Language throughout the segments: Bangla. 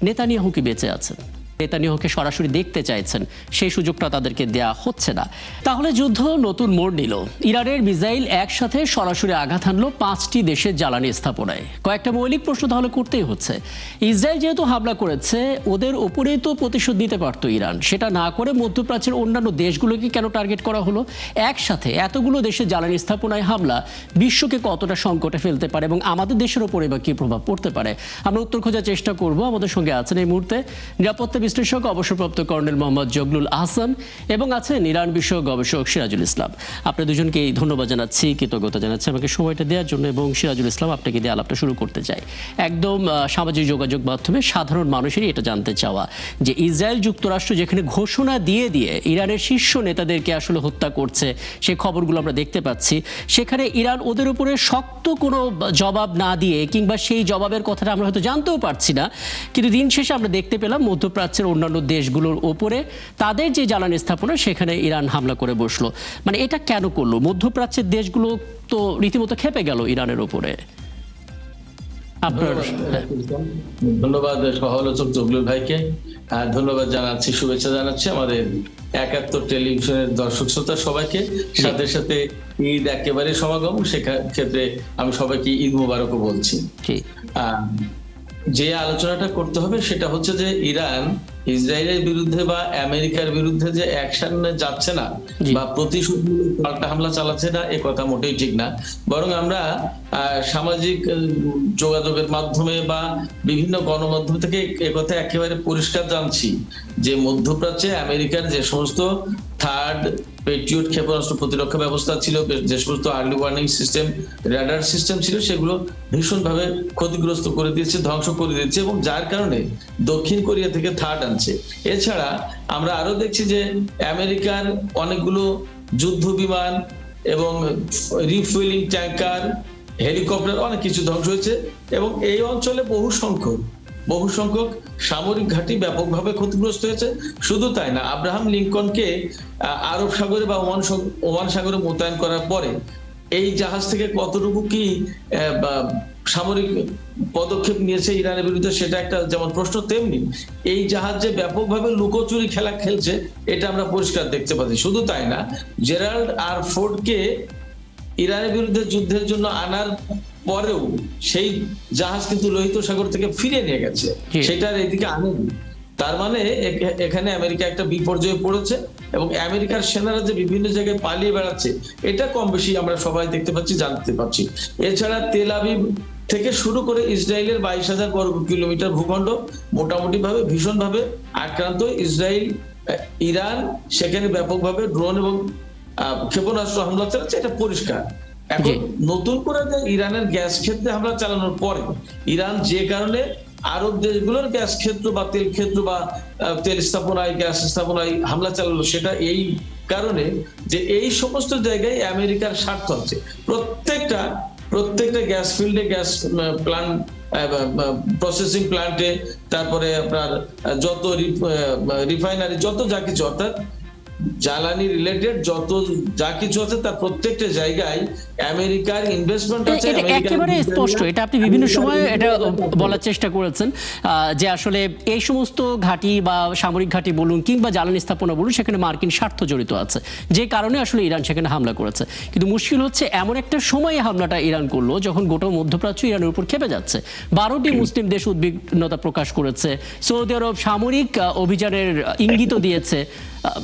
নেতানিয়াহু কি বেঁচে আছেন? নেতানিয়াহুকে সরাসরি দেখতে চাইছেন, সেই সুযোগটা তাদেরকে দেয়া হচ্ছে না। তাহলে যুদ্ধ নতুন মোড় নিল। ইরানের মিসাইল একসাথে সরাসরি আঘাত হানলো 5টি দেশের জ্বালানি স্থাপনায়। কয়েকটা মৌলিক প্রশ্ন তাহলে করতেই হচ্ছে। ইসরায়েল যেহেতু হামলা করেছে, ওদের উপরেই তো প্রতিশোধ নিতে পারতো ইরান। সেটা না করে মধ্যপ্রাচ্যের অন্যান্য দেশগুলোকে কেন টার্গেট করা হলো? একসাথে এতগুলো দেশের জ্বালানি স্থাপনায় হামলা বিশ্বকে কতটা সংকটে ফেলতে পারে এবং আমাদের দেশের উপরে বা কি প্রভাব পড়তে পারে? আমরা উত্তর খোঁজার চেষ্টা করব। আমাদের সঙ্গে আছেন এই মুহূর্তে নিরাপত্তা বিশ্লেষক অবসরপ্রাপ্ত কর্নেল মোহাম্মদ জগলুল আহসান এবং আছেন ইরান বিষয়ক গবেষক সিরাজুল ইসলাম। আপনাদের দুজনকে ধন্যবাদ জানাচ্ছি, কৃতজ্ঞতা জানাচ্ছি আমাকে সময়টা দেওয়ার জন্য। এবং সিরাজুল ইসলাম, আপনাকে দিয়ে আলাপটা শুরু করতে চাই। একদম সামাজিক যোগাযোগ মাধ্যমে সাধারণ মানুষেরই এটা জানতে চাওয়া যে ইসরায়েল যুক্তরাষ্ট্র যেখানে ঘোষণা দিয়ে ইরানের শীর্ষ নেতাদেরকে আসলে হত্যা করছে, সেই খবরগুলো আমরা দেখতে পাচ্ছি, সেখানে ইরান ওদের উপরে শক্ত কোনো জবাব না দিয়ে কিংবা সেই জবাবের কথাটা আমরা হয়তো জানতেও পারছি না, কিন্তু দিন শেষে আমরা দেখতে পেলাম মধ্যপ্রাচ্যের অন্যান্য দেশগুলোর ওপরে তাদের যে জ্বালানি স্থাপনা সেখানে ইরান হামলা করে বসলো। মানে এটা কেন করলো? মধ্যপ্রাচ্যের দেশগুলো তো রীতিমতো খেপে গেল ইরানের ওপরে। ধন্যবাদ সহ-আলোচক জগলুল ভাইকে, ধন্যবাদ জানাচ্ছি, শুভেচ্ছা জানাচ্ছি আমাদের ৭১ টেলিভিশনের দর্শক শ্রোতা সবাইকে। সাথে সাথে ঈদ একেবারে সমাগম, সেক্ষেত্রে আমি সবাইকে ঈদ মোবারকও বলছি। যে আলোচনাটা করতে হবে সেটা হচ্ছে যে ইরান ইসরায়েলের বিরুদ্ধে বা আমেরিকার বিরুদ্ধে যে অ্যাকশন যাচ্ছে না বা প্রতিশোধমূলক পাল্টা হামলা চালাচ্ছে না, এ কথা মোটেই ঠিক না। বরং আমরা সামাজিক যোগাযোগের মাধ্যমে বা বিভিন্ন গণমাধ্যম থেকে এ কথা একেবারে পরিষ্কার জানছি যে মধ্যপ্রাচ্যে আমেরিকার যে সমস্ত থার্ড পেট্রিয়ট ক্ষেপণাস্ত্র প্রতিরক্ষা ব্যবস্থা ছিল, যে সমস্ত early warning system, radar system ছিল, সেগুলো ভীষণভাবে ক্ষতিগ্রস্ত করে দিয়েছে, ধ্বংস করে দিয়েছে, এবং যার কারণে দক্ষিণ কোরিয়া থেকে থার্ড আনছে। এছাড়া আমরা আরো দেখছি যে আমেরিকার অনেকগুলো যুদ্ধ বিমান এবং রিফুয়েলিং ট্যাঙ্কার, হেলিকপ্টার, অনেক কিছু ধ্বংস হয়েছে, এবং এই অঞ্চলে বহু সংখ্যক সামরিক ঘাঁটি ব্যাপকভাবে ক্ষতিগ্রস্ত হয়েছে। শুধু তাই না, আব্রাহাম লিঙ্কনকে আরব সাগরে বা ওমান সাগরে মোতায়েন করার পরে এই জাহাজ থেকে কতটুকু কি সামরিক পদক্ষেপ নিয়েছে ইরানের বিরুদ্ধে, সেটা একটা যেমন প্রশ্ন, তেমনি এই জাহাজ যে ব্যাপকভাবে লুকোচুরি খেলা খেলছে এটা আমরা পরিষ্কার দেখতে পাচ্ছি। শুধু তাই না, জেরাল্ড আর ফোর্ডকে ইরানের বিরুদ্ধে যুদ্ধের জন্য আনার পরেও সেই জাহাজ কিন্তু লোহিত সাগর থেকে ফিরে নিয়ে গেছে, সেটার এদিকে আনেনি। তার মানে এখানে আমেরিকা একটা বিপর্যয়ে পড়েছে, এবং আমেরিকার সেনারা যে বিভিন্ন জায়গায় পালিয়ে বেড়াচ্ছে এটা কম বেশি আমরা সবাই দেখতে পাচ্ছি, জানতে পারছি। এছাড়া তেল আবিব থেকে শুরু করে ইসরায়েলের 22,000 বর্গ কিলোমিটার ভূখণ্ড মোটামুটি ভাবে ভীষণভাবে আক্রান্ত। ইরান সেখানে ব্যাপকভাবে ড্রোন এবং ক্ষেপণাস্ত্র হামলা চালাচ্ছে, এটা পরিষ্কার। এখন নতুন করে ইরানের গ্যাস ক্ষেত্রে হামলা চালানোর পরে ইরান যে কারণে আরব দেশগুলোর গ্যাস ক্ষেত্র বা তেল ক্ষেত্র বা তেল স্থাপনায়, গ্যাস স্থাপনায় হামলা চালালো, সেটা এই কারণে যে এই সমস্ত জায়গায় আমেরিকার স্বার্থ আছে। প্রত্যেকটা গ্যাস ফিল্ডে, গ্যাস প্লান্ট, প্রসেসিং প্লান্টে, তারপরে আপনার যত রিফাইনারি, যত যা কিছু, অর্থাৎ জ্বালানি রিলেটেড যত যা কিছু আছে তার প্রত্যেকটা জায়গায় আমেরিকার ইনভেস্টমেন্ট আছে। একেবারে স্পষ্ট, এটা আপনি বিভিন্ন সময় এটা বলার চেষ্টা করেছেন যে আসলে এই সমস্ত ঘাঁটি বা সামরিক ঘাঁটি বলুন কিংবা জ্বালানি স্থাপনা বলুন, সেখানে মার্কিন স্বার্থ জড়িত আছে, যে কারণে আসলে ইরান সেখানে হামলা করেছে। কিন্তু মুশকিল হচ্ছে এমন একটা সময়ে হামলাটা ইরান করলো যখন গোটা মধ্যপ্রাচ্য ইরানের উপর খেপে যাচ্ছে। 12টি মুসলিম দেশ উদ্বিগ্নতা প্রকাশ করেছে, সৌদি আরব সামরিক অভিযানের ইঙ্গিত দিয়েছে।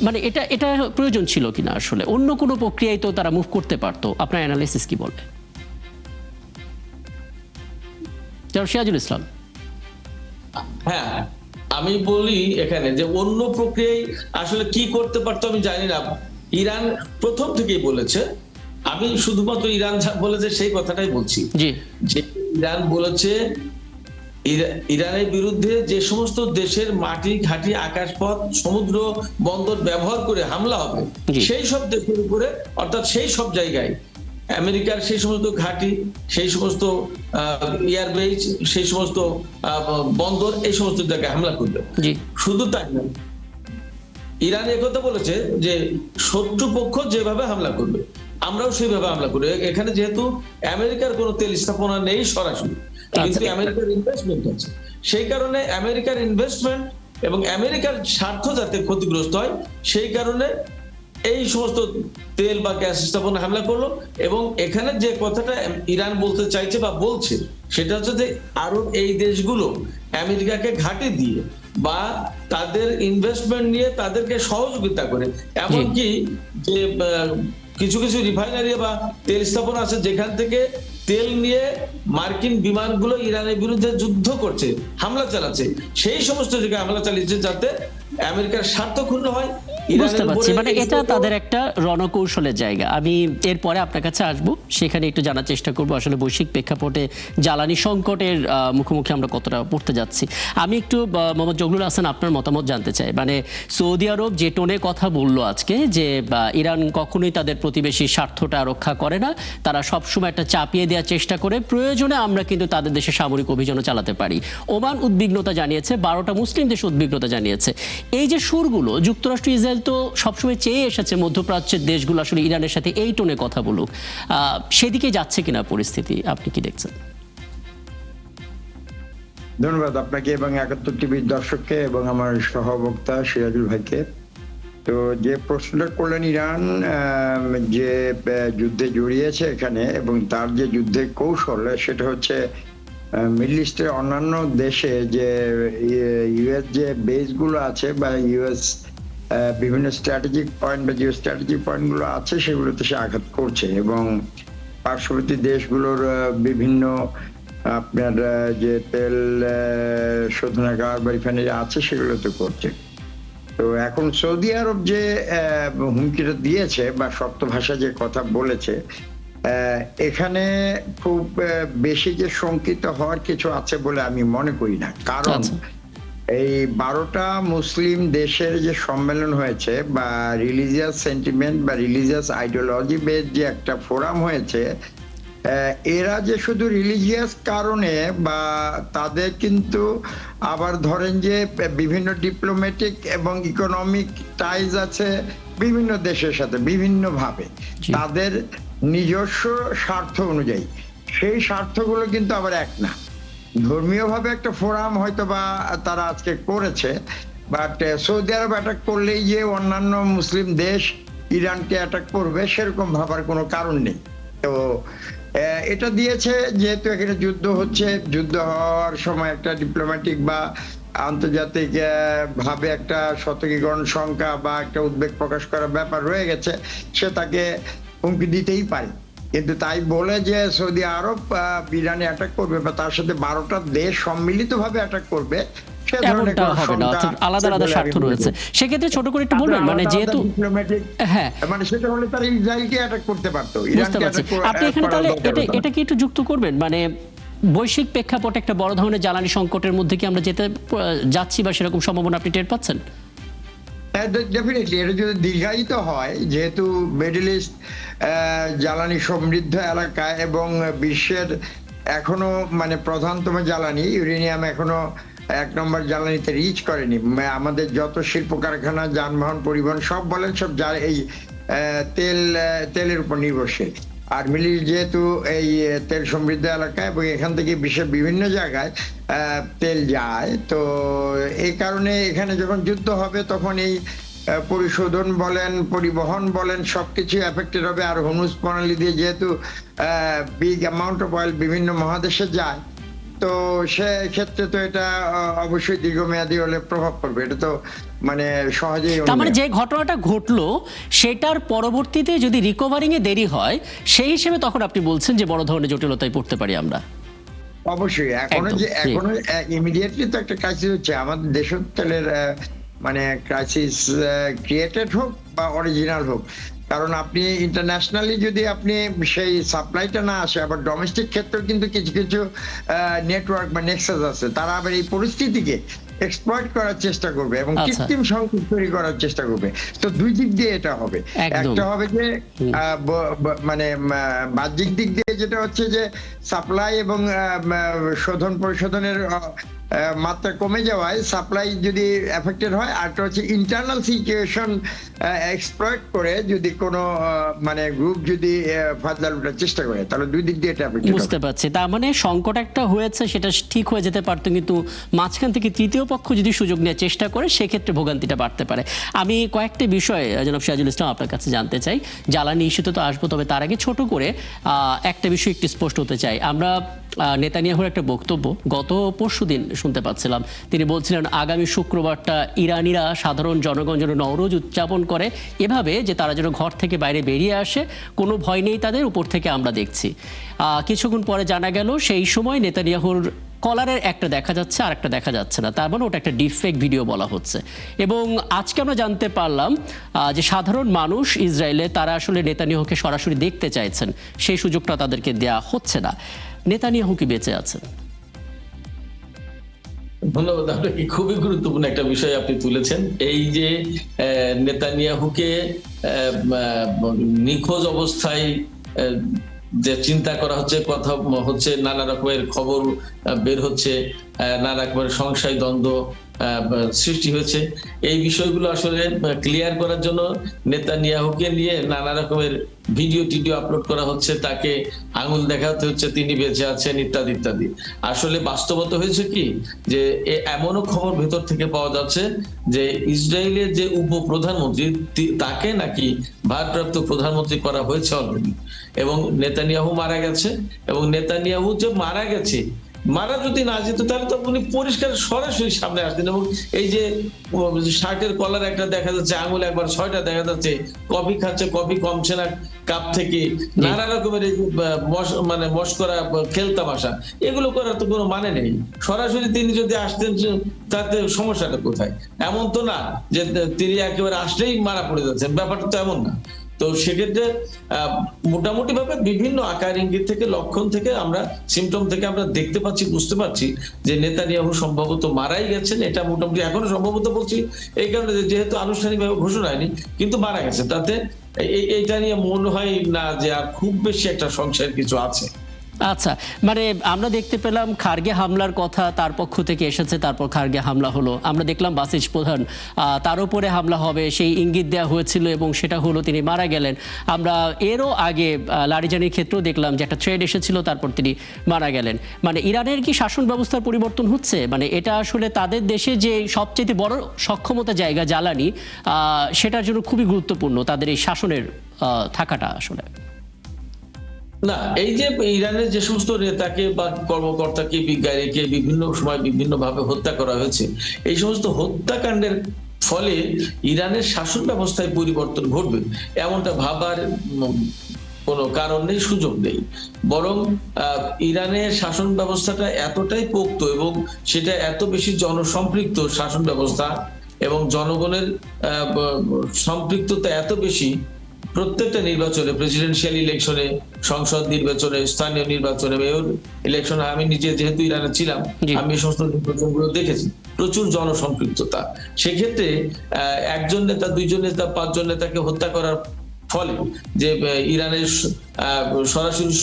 মানে এটা প্রয়োজন ছিল কিনা? আসলে অন্য কোনো প্রক্রিয়ায় তো তারা মুভ করতে পারতো। আপনার অ্যানালিসিস কি বলে? সিরাজুল ইসলাম। হ্যাঁ, আমি বলি এখানে যে অন্য প্রক্রিয়ায় আসলে কি করতে পারতো আমি জানি না। ইরান প্রথম থেকেই বলেছে, আমি শুধুমাত্র ইরান বলেছে সেই কথাটাই বলছি, যে ইরান বলেছে ইরানের বিরুদ্ধে যে সমস্ত দেশের মাটি, ঘাঁটি, আকাশপথ, সমুদ্র বন্দর ব্যবহার করে হামলা হবে, সেই সব দেশের উপরে, অর্থাৎ সেই সব জায়গায় আমেরিকার সেই সমস্ত ঘাঁটি, সেই সমস্ত এয়ারবেস, সেই সমস্ত বন্দর, এই সমস্ত জায়গায় হামলা করবে। শুধু তাই না, ইরান একথা বলেছে যে শত্রুপক্ষ যেভাবে হামলা করবে আমরাও সেইভাবে হামলা করবো। এখানে যেহেতু আমেরিকার কোনো তেল স্থাপনা নেই সরাসরি, কিন্তু আমেরিকার ইনভেস্টমেন্ট আছে, সেই কারণে আমেরিকার ইনভেস্টমেন্ট এবং আমেরিকার স্বার্থ যাতে ক্ষতিগ্রস্ত হয় সেই কারণে এই সমস্ত তেল বা গ্যাস স্থাপনা হামলা করলো। এবং এখানে যে কথাটা ইরান বলতে চাইছে বা বলছে সেটা হচ্ছে যে আরব এই দেশগুলো আমেরিকাকে ঘাঁটি দিয়ে বা তাদের ইনভেস্টমেন্ট নিয়ে তাদেরকে সহযোগিতা করে, এমনকি যে কিছু কিছু রিফাইনারি বা তেল স্থাপনা আছে যেখান থেকে তেল নিয়ে মার্কিন বিমানগুলো ইরানের বিরুদ্ধে যুদ্ধ করছে, হামলা চালাচ্ছে, সেই সমস্ত জায়গায় হামলা চালিয়েছে যাতে আমেরিকার স্বার্থ ক্ষুণ্ণ হয়। বুঝতে পারছি, মানে এটা তাদের একটা রণকৌশলের জায়গা। আমি এরপরে আপনার কাছে আসবো, সেখানে একটু জানার চেষ্টা করবো আসলে বৈশ্বিক প্রেক্ষাপটে জ্বালানি সংকটের মুখোমুখি আমরা কতটা পড়তে যাচ্ছি। আমি একটু মোহাম্মদ জগলুল হাসান আপনার মতামত জানতে চাই। মানে সৌদি আরব যে টোনে কথা বললো আজকে যে ইরান কখনোই তাদের প্রতিবেশীর স্বার্থটা রক্ষা করে না, তারা সবসময় একটা চাপিয়ে দেওয়ার চেষ্টা করে, প্রয়োজনে আমরা কিন্তু তাদের দেশে সামরিক অভিযানও চালাতে পারি। ওমান উদ্বিগ্নতা জানিয়েছে, 12টা মুসলিম দেশ উদ্বিগ্নতা জানিয়েছে। এই যে সুরগুলো, যুক্তরাষ্ট্র ইসরায়েল তো সবসময় চেয়ে এসেছে মধ্যপ্রাচ্যের দেশগুলো আসলে ইরানের সাথে এই টোনে কথা বলুক, সেদিকে যাচ্ছে কিনা পরিস্থিতি, আপনি কি দেখছেন? ধন্যবাদ আপনাকে এবং ৭১ টিভির দর্শককে এবং আমার সহবক্তা সিরাজুল ভাইকে। তো যে প্রশ্নটা করলেন, ইরান যে যুদ্ধে জড়িয়েছে এখানে এবং তার যে যুদ্ধের কৌশল, সেটা হচ্ছে মিডল ইস্টের অন্যান্য দেশে যে ইউএস যে বেসগুলো আছে বা ইউএস বিভিন্ন স্ট্র্যাটেজিক পয়েন্ট বা জিও স্ট্র্যাটেজিক পয়েন্টগুলো আছে সেগুলোতে সে আঘাত করছে এবং পার্শ্ববর্তী দেশগুলোর বিভিন্ন আপনার যে তেল শোধনাগার বা রিফাইনারি আছে সেগুলোতে করছে। তো এখন সৌদি আরব যে হুমকিটা দিয়েছে বা শক্ত ভাষায় যে কথা বলেছে, এখানে খুব বেশি যে শঙ্কিত হওয়ার কিছু আছে বলে আমি মনে করি না। কারণ এই 12টা মুসলিম দেশের যে সম্মেলন হয়েছে বা রিলিজিয়াস সেন্টিমেন্ট বা রিলিজিয়াস আইডিওলজি বেস যে একটা ফোরাম হয়েছে, এরা যে শুধু রিলিজিয়াস কারণে বা তাদের কিন্তু আবার ধরেন যে বিভিন্ন ডিপ্লোম্যাটিক এবং ইকোনমিক টাইজ আছে বিভিন্ন দেশের সাথে বিভিন্নভাবে তাদের নিজস্ব স্বার্থ অনুযায়ী, সেই স্বার্থগুলো কিন্তু আবার এক না। ধর্মীয়ভাবে একটা ফোরাম হয়তো বা তারা আজকে করেছে, বাট সৌদি আরব অ্যাটাক করলেই যে অন্যান্য মুসলিম দেশ ইরানকে অ্যাটাক করবে সেরকম ভাবার কোনো কারণ নেই। তো এটা দিয়েছে যেহেতু এখানে যুদ্ধ হচ্ছে, যুদ্ধ হওয়ার সময় একটা ডিপ্লোম্যাটিক বা আন্তর্জাতিক ভাবে একটা সতর্কীকরণ সংখ্যা বা একটা উদ্বেগ প্রকাশ করার ব্যাপার রয়ে গেছে, সে তাকে হুমকি দিতেই পারে। কিন্তু তাই বলে যে সৌদি আরব ইরানে অ্যাটাক করবে বা তার সাথে 12টা দেশ সম্মিলিতভাবে অ্যাটাক করবে এমনটা হবে না, আলাদা আলাদা স্বার্থ রয়েছে। সেক্ষেত্রে ছোট করে একটু বলবেন, মানে যেহেতু হ্যাঁ মানে সেটা হলে তারা ইসরায়েলকে অ্যাটাক করতে পারতো। বুঝতে পারছি। আপনি এখানে তাহলে এটা কি একটু যুক্ত করবেন, মানে বৈশ্বিক প্রেক্ষাপটে একটা বড় ধরনের জ্বালানি সংকটের মধ্যে কি আমরা যেতে যাচ্ছি বা সেরকম সম্ভাবনা আপনি টের পাচ্ছেন? ডেফিনেটলি এটা যদি দীর্ঘায়িত হয়, যেহেতু মিডল ইস্ট জ্বালানি সমৃদ্ধ এলাকা এবং বিশ্বের এখনো মানে প্রধানতম জ্বালানি ইউরেনিয়াম এখনো 1 নম্বর জ্বালানিতে রিচ করেনি। আমাদের যত শিল্প কারখানা, যানবাহন, পরিবহন সব বলেন সব এই তেলের উপর নির্ভরশীল। আর মিডল ইস্ট যেহেতু এই তেল সমৃদ্ধ এলাকা এবং এখান থেকে বিশ্বের বিভিন্ন জায়গায় তেল যায়, তো এই কারণে এখানে যখন যুদ্ধ হবে তখন এই পরিশোধন বলেন, পরিবহন বলেন, সবকিছু এফেক্টেড হবে। আর হরমুজ প্রণালী দিয়ে যেহেতু বিগ অ্যামাউন্ট অফ অয়েল বিভিন্ন মহাদেশে যায়, তো সেক্ষেত্রে তো এটা অবশ্যই দীর্ঘমেয়াদী হলে প্রভাব পড়বে। এটা তো মানে সহজেই, তার মানে যে ঘটনাটা ঘটলো সেটার পরবর্তীতে যদি রিকভারিং এ দেরি হয়, সেই হিসেবে তখন আপনি বলছেন যে বড় ধরনের জটিলতায় পড়তে পারি আমরা। অবশ্যই এখনো ইমিডিয়েটলি তো একটা ক্রাইসিস হচ্ছে আমাদের দেশের তেলের, মানে ক্রাইসিস ক্রিয়েটেড হোক বা অরিজিনাল হোক। কারণ আপনি ইন্টারন্যাশনালি যদি আপনি সেই সাপ্লাইটা না আসে, আবার ডোমেস্টিক ক্ষেত্রেও কিন্তু কিছু কিছু নেটওয়ার্ক বা নেক্সাস আছে, তারা আবার এই পরিস্থিতিকে এক্সপ্লয়েট করার চেষ্টা করবে এবং কৃত্রিম সংকট তৈরি করার চেষ্টা করবে। তো দুই দিক দিয়ে এটা হবে। একটা হবে যে মানে বাহ্যিক দিক দিয়ে যেটা হচ্ছে যে সাপ্লাই এবং শোধন পরিশোধনের মাত্রা কমে যাওয়ায় সাপ্লাই যদি এফেক্টেড হয়, আর একটা হচ্ছে ইন্টারনাল সিচুয়েশন এক্সপ্লয়েট করে যদি কোনো মানে গ্রুপ যদি ফায়দা লুটার চেষ্টা করে, তাহলে দুই দিক দিয়ে এটা এফেক্টেড বুঝতে পারছি। তার মানে সংকট একটা হয়েছে, সেটা ঠিক হয়ে যেতে পারতো, কিন্তু মাঝখান থেকে তৃতীয় পক্ষ যদি সুযোগ নেওয়ার চেষ্টা করে সেক্ষেত্রে ভোগান্তিটা বাড়তে পারে। আমি কয়েকটি বিষয় জনাব সিরাজুল ইসলাম আপনার কাছে জানতে চাই। জ্বালানি ইস্যুতে তো আসবো, তবে তার আগে ছোট করে একটা বিষয় একটু স্পষ্ট হতে চাই। আমরা নেতানিয়াহুর একটা বক্তব্য গত পরশুদিন শুনতে পাচ্ছিলাম। তিনি বলছিলেন আগামী শুক্রবারটা ইরানিরা সাধারণ জনগণ যেন নওরোজ উদযাপন করে এভাবে যে তারা যেন ঘর থেকে বাইরে বেরিয়ে আসে, কোনো ভয় নেই তাদের, উপর থেকে আমরা দেখছি। কিছুক্ষণ পরে জানা গেল সেই সময় নেতানিয়াহুর কলারের একটা দেখা যাচ্ছে আর একটা দেখা যাচ্ছে না, তার মানে ওটা একটা ডিফেক্ট ভিডিও বলা হচ্ছে। এবং আজকে আমরা জানতে পারলাম যে সাধারণ মানুষ ইসরায়েলে তারা আসলে নেতানিয়াহুকে সরাসরি দেখতে চাইছেন, সেই সুযোগটা তাদেরকে দেয়া হচ্ছে না। নেতানিয়াহু কি বেঁচে আছেন? ধন্যবাদ আপনাকে, খুবই গুরুত্বপূর্ণ একটা বিষয় আপনি তুলেছেন। এই যে নেতানিয়াহুকে নিখোঁজ অবস্থায় যে চিন্তা করা হচ্ছে, কথা হচ্ছে, নানা রকমের খবর বের হচ্ছে, নানা রকমের সংশয় দ্বন্দ্ব সৃষ্টি হয়েছে, এই বিষয়গুলো আসলে ক্লিয়ার করার জন্য নেতানিয়াহুকে নিয়ে নানা রকমের ভিডিও টিডিও আপলোড করা হচ্ছে, তাকে আঙুল দেখাতে হচ্ছে তিনি বেঁচে আছেন ইত্যাদি ইত্যাদি। আসলে বাস্তবতা হয়েছে কি, যে এমনও খবর ভেতর থেকে পাওয়া যাচ্ছে যে ইসরায়েলের যে উপপ্রধানমন্ত্রী তাকে নাকি ভারপ্রাপ্ত প্রধানমন্ত্রী করা হয়েছে অলরেডি, এবং নেতানিয়াহু মারা গেছে। এবং নেতানিয়াহু যে মারা গেছে, মারা যদি না যেত তাহলে তো উনি পরিষ্কার সরাসরি সামনে আসতেন। এবং এই যে শার্টের কলার একটা দেখা যাচ্ছে, আঙুল একবার 6টা দেখা যাচ্ছে, কফি খাচ্ছে, কফি কমছে না কাপ থেকে, নানা রকমের এই মানে মস্করা খেলতামাশা, এগুলো করার তো কোনো মানে নেই। সরাসরি তিনি যদি আসতেন তাতে সমস্যাটা কোথায়? এমন তো না যে তিনি একেবারে আসলেই মারা পড়ে যাচ্ছেন, ব্যাপারটা তো এমন না। তো সেক্ষেত্রে মোটামুটি ভাবে বিভিন্ন আকার ইঙ্গিত থেকে, লক্ষণ থেকে, আমরা সিমটম থেকে আমরা দেখতে পাচ্ছি, বুঝতে পারছি যে নেতানিয়াহু সম্ভবত মারাই গেছেন। এটা মোটামুটি এখনো সম্ভবত বলছি এই কারণে যেহেতু আনুষ্ঠানিকভাবে ঘোষণা হয়নি, কিন্তু মারা গেছে। তাতে এইটা নিয়ে মনে হয় না যে আর খুব বেশি একটা সংশয়ের কিছু আছে। আচ্ছা, মানে আমরা দেখতে পেলাম খার্গে হামলার কথা তার পক্ষ থেকে এসেছে, তারপর খার্গে হামলা হলো। আমরা দেখলাম বাসিজ প্রধান তার উপরে হামলা হবে সেই ইঙ্গিত দেওয়া হয়েছিল এবং সেটা হলো, তিনি মারা গেলেন। আমরা এরও আগে লারিজানির ক্ষেত্রেও দেখলাম যে একটা থ্রেড এসেছিল, তারপর তিনি মারা গেলেন। মানে ইরানের কি শাসন ব্যবস্থার পরিবর্তন হচ্ছে? মানে এটা আসলে তাদের দেশে যে সবচেয়ে বড় সক্ষমতা জায়গা জ্বালানি, সেটার জন্য খুবই গুরুত্বপূর্ণ তাদের এই শাসনের থাকাটা আসলে। না, এই যে ইরানের যে সমস্ত নেতাকে বা কর্মকর্তাকে, বিজ্ঞানীকে বিভিন্ন সময় বিভিন্ন ভাবে হত্যা করা হয়েছে, এই সমস্ত হত্যাকাণ্ডের ফলে ইরানের শাসন ব্যবস্থায় পরিবর্তন ঘটবে এমনটা ভাবার কোনো কারণ নেই, সুযোগ নেই। বরং ইরানের শাসন ব্যবস্থাটা এতটাই পোক্ত এবং সেটা এত বেশি জনসম্পৃক্ত শাসন ব্যবস্থা, এবং জনগণের সম্পৃক্ততা এত বেশি, প্রত্যেকটা নির্বাচনে, প্রেসিডেন্সিয়াল ইলেকশনে, সংসদ নির্বাচনে, স্থানীয় নির্বাচনে, মেয়র ইলেকশনে, আমি নিজে যেহেতু ইরানে ছিলাম, আমি এই সমস্ত নির্বাচনগুলো দেখেছি, প্রচুর জনসম্পৃক্ততা। সেক্ষেত্রে একজন নেতা, দুইজন নেতা, 5জন নেতাকে হত্যা করার ফলে যে ইরানের সরাসরি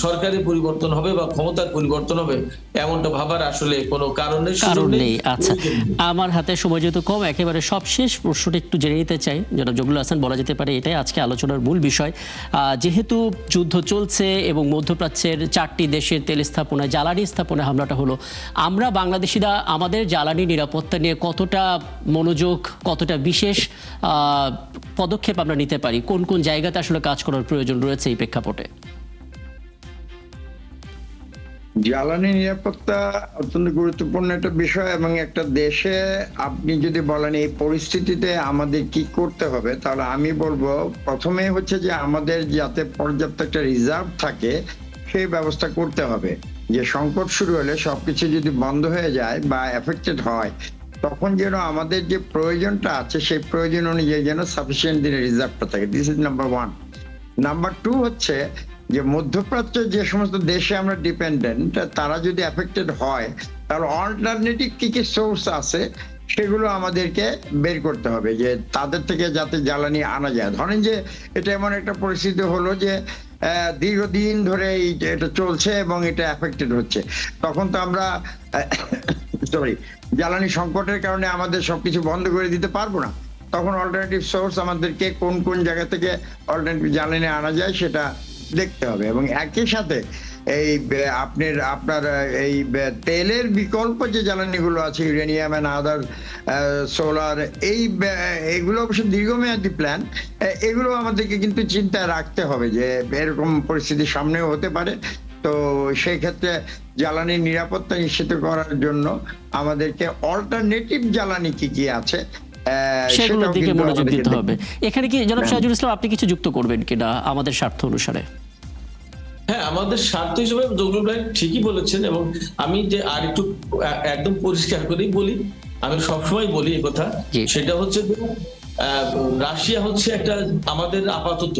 সরকারের পরিবর্তন হবে বা ক্ষমতার পরিবর্তন হবে এমনটা ভাবার আসলে কোনো কারণ নেই। আচ্ছা, আমার হাতে সময় যেহেতু কম, একেবারে সবশেষ প্রশ্নটা একটু জেনে নিতে চাই জনাব জহুরুল হাসান। বলা যেতে পারে এটাই আজকে আলোচনার মূল বিষয়। যেহেতু যুদ্ধ চলছে এবং মধ্যপ্রাচ্যের 4টি দেশের তেল স্থাপনায়, জ্বালানি স্থাপনায় হামলাটা হলো, আমরা বাংলাদেশিরা আমাদের জ্বালানি নিরাপত্তা নিয়ে কতটা মনোযোগ, কতটা বিশেষ পদক্ষেপ আমরা নিতে পারি, কোন কোন জায়গাতে আসলে কাজ করার প্রয়োজন রয়েছে এই প্রেক্ষাপটে? জ্বালানি নিরাপত্তা অত্যন্ত গুরুত্বপূর্ণ একটা বিষয়, এবং একটা দেশে আপনি যদি বলেন এই পরিস্থিতিতে আমাদের কি করতে হবে, তাহলে আমি বলবো প্রথমে হচ্ছে যে আমাদের যাতে পর্যাপ্ত একটা রিজার্ভ থাকে সেই ব্যবস্থা করতে হবে। যে সংকট শুরু হলে সবকিছু যদি বন্ধ হয়ে যায় বা এফেক্টেড হয়, তখন যেন আমাদের যে প্রয়োজনটা আছে সেই প্রয়োজন অনুযায়ী যেন সাফিসিয়েন্ট দিনের রিজার্ভটা থাকে। This is number 1। নাম্বার 2 হচ্ছে যে মধ্যপ্রাচ্যের যে সমস্ত দেশে আমরা ডিপেন্ডেন্ট, তারা যদি এফেক্টেড হয় তাহলে অল্টারনেটিভ কি কি সোর্স আছে সেগুলো আমাদেরকে বের করতে হবে, যে তাদের থেকে যাতে জ্বালানি আনা যায়। ধরেন যে এটা এমন একটা পরিস্থিতি হলো যে দীর্ঘদিন ধরে এটা চলছে এবং এটা এফেক্টেড হচ্ছে, তখন তো আমরা জ্বালানি সংকটের কারণে আমাদের সবকিছু বন্ধ করে দিতে পারবো না। তখন অল্টারনেটিভ সোর্স আমাদেরকে কোন কোন জায়গা থেকে অল্টারনেটিভ জ্বালানি আনা যায় সেটা দেখতে হবে। এবং একই সাথে এই আপনার এই তেলের বিকল্প যে জ্বালানিগুলো আছে, ইউরেনিয়াম এন্ড আদার, সোলার, এগুলো অবশ্য দীর্ঘমেয়াদী প্ল্যান, এগুলো আমাদেরকে কিন্তু চিন্তায় রাখতে হবে যে এরকম পরিস্থিতি সামনেও হতে পারে। তো সেই ক্ষেত্রে জ্বালানির নিরাপত্তা নিশ্চিত করার জন্য আমাদেরকে অল্টারনেটিভ জ্বালানি কি কি আছে সেগুলোর দিকে মনোযোগ দিতে হবে। এখানে কি জনাব হ্যাঁ। সিরাজুল ইসলাম আপনি কিছু যুক্ত করবেন কিনা আমাদের স্বার্থ অনুসারে? হ্যাঁ, আমাদের স্বার্থ হিসেবে জগলুল ভাই ঠিকই বলেছেন, এবং আমি যে আর একটু একদম পরিষ্কার করেই বলি, আমি সবসময় বলি এই কথা, জি। সেটা হচ্ছে যে রাশিয়া হচ্ছে একটা আমাদের আপাতত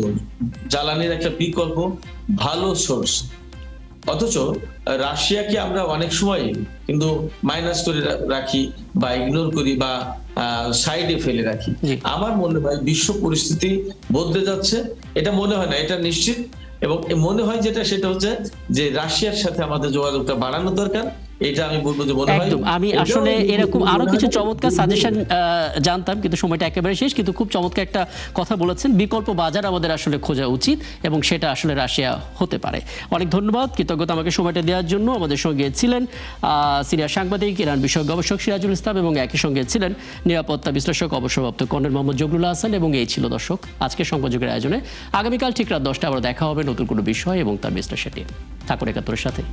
জ্বালানির একটা বিকল্প ভালো সোর্স, অথচ রাশিয়াকে আমরা অনেক সময় কিন্তু মাইনাস করে রাখি বা ইগনোর করি বা সাইডে ফেলে রাখি। জি। আমার মনে হয় বিশ্ব পরিস্থিতি বদলে যাচ্ছে, এটা মনে হয় না, এটা নিশ্চিত। এবং মনে হয় যেটা, সেটা হচ্ছে যে রাশিয়ার সাথে আমাদের যোগাযোগটা বাড়ানো দরকার, এটা আমি বলবো যে মনে হয়। একদম, আমি আসলে এরকম আরো কিছু চমৎকার সাজেশন জানতাম, কিন্তু সময়টা একেবারে শেষ। কিন্তু খুব চমৎকার একটা কথা বলেছেন, বিকল্প বাজার আমাদের আসলে খোঁজা উচিত এবং সেটা আসলে রাশিয়া হতে পারে। অনেক ধন্যবাদ, কৃতজ্ঞতা আমাকে সময়টা দেওয়ার জন্য। আমাদের সঙ্গে ছিলেন সিনিয়র সাংবাদিক, ইরান বিষয়ক গবেষক সিরাজুল ইসলাম, এবং একই সঙ্গে ছিলেন নিরাপত্তা বিশ্লেষক অবসরপ্রাপ্ত কর্নেল মোহাম্মদ জগলুল হাসান। এবং এই ছিল দর্শক আজকের সংবাদযোগের আয়োজনে। আগামীকাল ঠিক রাত 10টায় আবার দেখা হবে নতুন কোনো বিষয় এবং তার বিশ্লেষণ নিয়ে। থাকুন একাত্তরের সাথে।